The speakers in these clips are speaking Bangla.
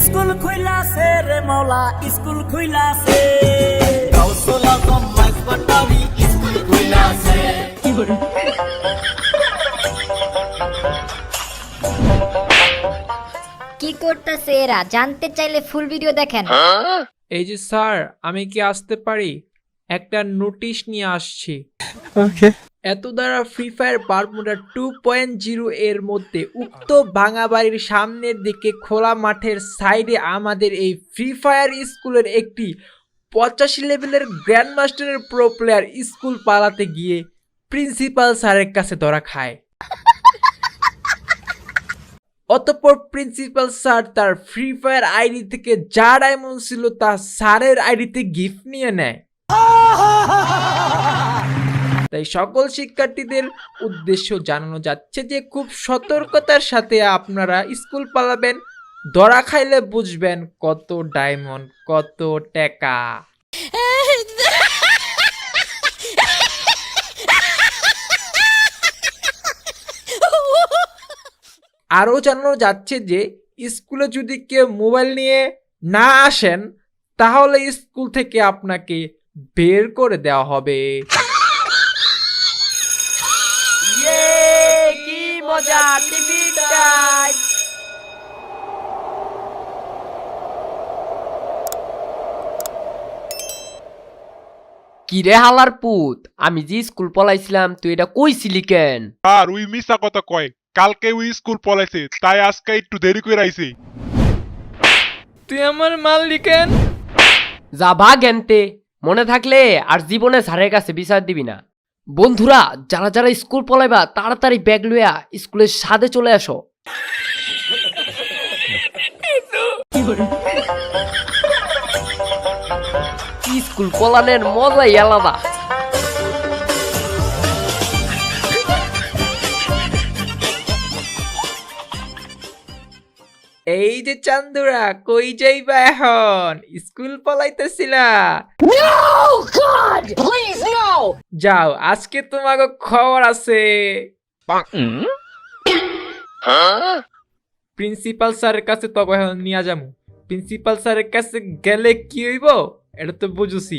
স্কুল খুইলাছে রে মৌলা স্কুল খুইলাছে গাউসুল আজম মাইজবাটারি স্কুল খুইলাছে কি করতেছে এরা? জানতে চাইলে ফুল ভিডিও দেখেন। এই যে স্যার, আমি কি আসতে পারি? একটা নোটিশ নিয়ে আসছি। এত দ্বারা ফ্রি ফায়ার বারমুডা 2.0 এর মধ্যে উক্ত ভাঙা বাড়ির সামনের দিকে খোলা মাঠের সাইডে আমাদের এই ফ্রি ফায়ার স্কুলের একটি 85 লেভেলের গ্র্যান্ড মাস্টারের প্রো প্লেয়ার স্কুল পালাতে গিয়ে প্রিন্সিপাল স্যারের কাছে ধরা খায়। অতঃপর প্রিন্সিপাল স্যার তার ফ্রি ফায়ার আইডি থেকে যা ডায়মন্ড ছিল তা স্যারের আইডিতে গিফট নিয়ে নেয়। তাই সকল শিক্ষার্থীদের উদ্দেশ্য জানানো যাচ্ছে যে খুব সতর্কতার সাথে আপনারা স্কুল পালাবেন। ধরা খাইলে বুঝবেন কত ডায়মন্ড, কত টাকা। আরও জানানো যাচ্ছে যে স্কুলে যদি কেউ মোবাইল নিয়ে না আসেন তাহলে স্কুল থেকে আপনাকে বের করে দেওয়া হবে। কি মজা টিভি টাইম। কিরে হালার পুত, আমি যে স্কুল পলাইছিলাম তুই এটা কইছিলি কেন? আর ওই মিশা কথা কয়, কালকে ওই স্কুল পলাইছে তাই আজকে একটু দেরি করে আইছে। তুই আমার মাল কেন? যা ভাগ এনতে, মনে থাকলে আর জীবনে স্যারের কাছে বিচার দিবি না। বন্ধুরা, যারা যারা স্কুল পলাইবা তাড়াতাড়ি ব্যাগ লইয়া স্কুলের সাথে চলে আসো। স্কুল পলানের মজাই আলাদা। এই যে চান্দুরা, কই যাইবা এখন? স্কুল পলাইতেছিলা? যাও, আজকে তোমাকে খবর আছে। প্রিন্সিপাল স্যারের কাছে তবে এখন নিয়ে যাবো। প্রিন্সিপাল স্যারের কাছে গেলে কি হইব এটা তো বুঝুছি।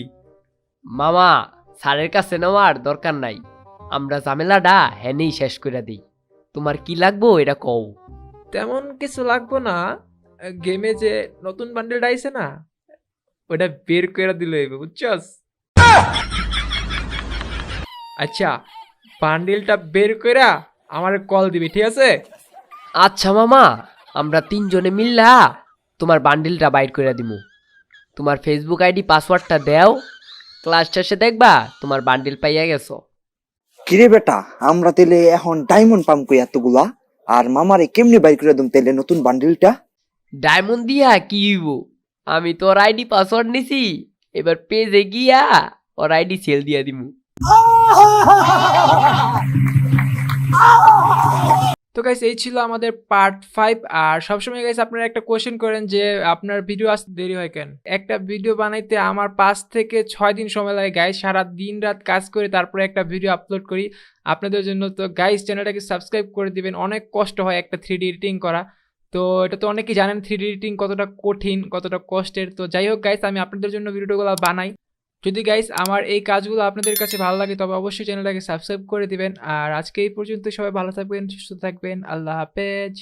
মামা, স্যারের কাছে নেওয়ার দরকার নাই, আমরা ঝামেলাটা হেনেই শেষ করে দিই। তোমার কি লাগবো এটা কও। তেমন কিছু লাগবো না, গেমে যে নতুন বান্ডেলটা আইছে না ওটা বের করে দিলে হইবে, বুঝছস? আচ্ছা, বান্ডেলটা বের কইরা আমার কল দিবি, ঠিক আছে? আচ্ছা মামা, আমরা তিনজনে মিললা তোমার বান্ডিলটা বাইর করে দিমু। তোমার ফেসবুক আইডি পাসওয়ার্ডটা দেও, ক্লাস শেষে দেখবা তোমার বান্ডিল পাইয়া গেছো। কিরে বেটা, আমরা তেলে এখন ডায়মন্ড পাম কই এতগুলা? আর মামারে কেমনে বাইর করে দিম তেলে নতুন বান্ডিলটা? ডায়মন্ড দিয়া কি হইব? আমি তোর আইডি পাসওয়ার্ড নিছি, এবার পেজে গিয়া ওর আইডি সেল দিয়া দিমু। তো গাইস, এই ছিল আমাদের পার্ট 5। আর সবসময় গাইস আপনারা একটা কোয়েশ্চেন করেন যে আপনার ভিডিও আসতে দেরি হয় কেন। একটা ভিডিও বানাইতে আমার 5 থেকে 6 দিন সময় লাগে গাইস। সারা দিন রাত কাজ করে তারপরে একটা ভিডিও আপলোড করি আপনাদের জন্য। তো গাইস, চ্যানেলটাকে সাবস্ক্রাইব করে দিবেন। অনেক কষ্ট হয় একটা 3D এডিটিং করা, তো এটা তো অনেকেই জানেন 3D এডিটিং কতটা কঠিন, কতটা কষ্টের। তো যাই হোক গাইস, আমি আপনাদের জন্য ভিডিওগুলো বানাই। যদি গাইস আমার এই কাজগুলো আপনাদের কাছে ভালো লাগে তবে অবশ্যই চ্যানেলটাকে সাবস্ক্রাইব করে দিবেন। আর আজকে এই পর্যন্ত, সবাই ভালো থাকবেন, সুস্থ থাকবেন, আল্লাহ হাফেজ।